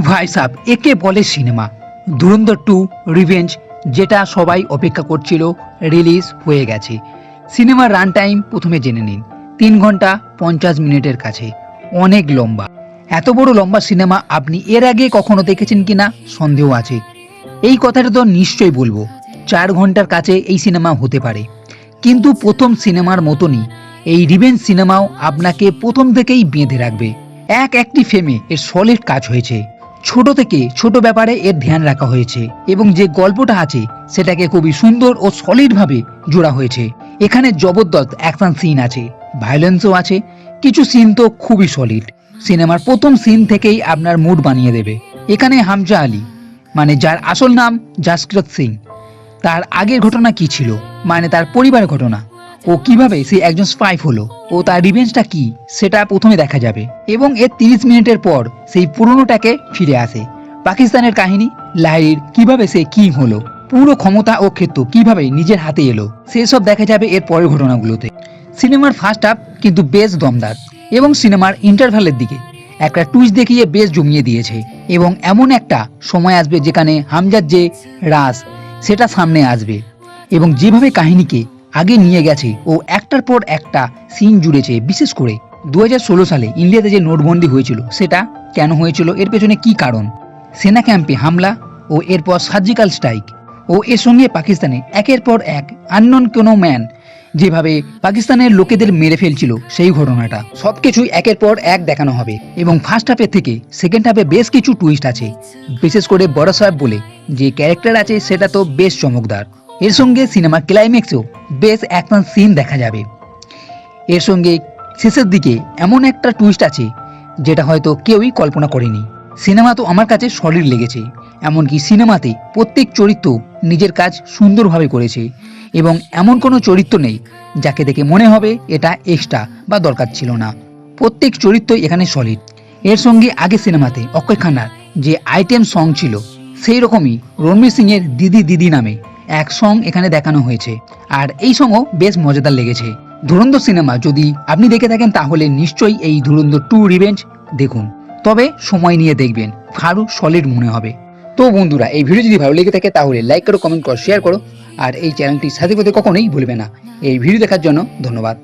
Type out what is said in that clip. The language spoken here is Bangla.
ভাই সাব, একে বলে সিনেমা। ধুরন্ধর 2 রিভেঞ্জ, যেটা সবাই অপেক্ষা করছিল, রিলিজ হয়ে গেছে। সিনেমার রান টাইম প্রথমে জেনে নিন, 3 ঘন্টা 50 মিনিটের কাছে। অনেক লম্বা। এত বড় লম্বা সিনেমা আপনি এর আগে কখনো দেখেছেন কিনা সন্দেহ আছে। এই কথাটা তো নিশ্চয়ই বলবো, 4 ঘন্টার কাছে এই সিনেমা হতে পারে। কিন্তু প্রথম সিনেমার মতনই এই রিভেঞ্জ সিনেমাও আপনাকে প্রথম থেকেই বেঁধে রাখবে। একটি ফ্রেমে এর সলিড কাজ হয়েছে। ছোট থেকে ছোট ব্যাপারে এর ধ্যান রাখা হয়েছে এবং যে গল্পটা আছে সেটাকে খুবই সুন্দর ও সলিড ভাবে জোড়া হয়েছে। এখানে জবরদস্ত অ্যাকশন সিন আছে, ভায়োলেন্সও আছে, কিছু সিন তো খুবই সলিড। সিনেমার প্রথম সিন থেকেই আপনার মুড বানিয়ে দেবে। এখানে হামজা আলী, মানে যার আসল নাম জাসকিরত সিং, তার আগের ঘটনা কি ছিল, মানে তার পরিবারের ঘটনা, ও কিভাবে সে একজন স্পাই হলো, ও তার রিভেঞ্জটা কি সেটা প্রথমে দেখা যাবে। এবং এর 30 মিনিটের পর সেই পুরনোটাকে ফিরে আসে। পাকিস্তানের কাহিনী, লাহিড়ীর কিভাবে সে কিং হলো, পুরো ক্ষমতা ও ক্ষেত্র কিভাবে নিজের হাতে এলো, সেসব দেখা যাবে এর পরের ঘটনাগুলোতে। সিনেমার ফার্স্ট হাফ কিন্তু বেশ দমদার এবং সিনেমার ইন্টারভ্যালের দিকে একটা টুইস্ট দেখিয়ে বেশ জমিয়ে দিয়েছে। এবং এমন একটা সময় আসবে যেখানে হামজার যে রাজ সেটা সামনে আসবে এবং যেভাবে কাহিনীকে আগে নিয়ে গেছে ও একটার পর একটা সিন জুড়েছে। বিশেষ করে 2016 সালে ইন্ডিয়াতে যে নোটবন্দি হয়েছিল সেটা কেন হয়েছিল, এর পেছনে কি কারণ, সেনা ক্যাম্পে হামলা ও এরপর সার্জিক্যাল স্ট্রাইক, ও এর সঙ্গে পাকিস্তানে একের পর এক আননোন কোনো ম্যান যেভাবে পাকিস্তানের লোকেদের মেরে ফেলছিল সেই ঘটনাটা সবকিছুই একের পর এক দেখানো হবে। এবং ফার্স্ট হাফের থেকে সেকেন্ড হাফে বেশ কিছু টুইস্ট আছে। বিশেষ করে বড় সাহেব বলে যে ক্যারেক্টার আছে সেটা তো বেশ চমকদার। এর সঙ্গে সিনেমার ক্লাইম্যাক্সেও বেশ অ্যাকশন সিন দেখা যাবে। এর সঙ্গে শেষের দিকে এমন একটা টুইস্ট আছে যেটা হয়তো কেউই কল্পনা করেনি। সিনেমা তো আমার কাছে সলিড লেগেছে। এমনকি সিনেমাতে প্রত্যেক চরিত্র নিজের কাজ সুন্দরভাবে করেছে এবং এমন কোনো চরিত্র নেই যাকে দেখে মনে হবে এটা এক্সট্রা বা দরকার ছিল না। প্রত্যেক চরিত্রই এখানে সলিড। এর সঙ্গে আগে সিনেমাতে অক্ষয় খান্নার যে আইটেম সং ছিল, সেই রকমই রণবীর সিং এর দিদি দিদি নামে এক সং এখানে দেখানো হয়েছে, আর এই সংও বেশ মজাদার লেগেছে। ধুরন্ধর সিনেমা যদি আপনি দেখে থাকেন তাহলে নিশ্চয়ই এই ধুরন্ধর 2 রিভেঞ্জ দেখুন, তবে সময় নিয়ে দেখবেন, আরও সলিড মনে হবে। তো বন্ধুরা, এই ভিডিও যদি ভালো লেগে থাকে তাহলে লাইক করো, কমেন্ট করো, শেয়ার করো, আর এই চ্যানেলটি সাথে সাথে কখনোই ভুলবে না। এই ভিডিও দেখার জন্য ধন্যবাদ।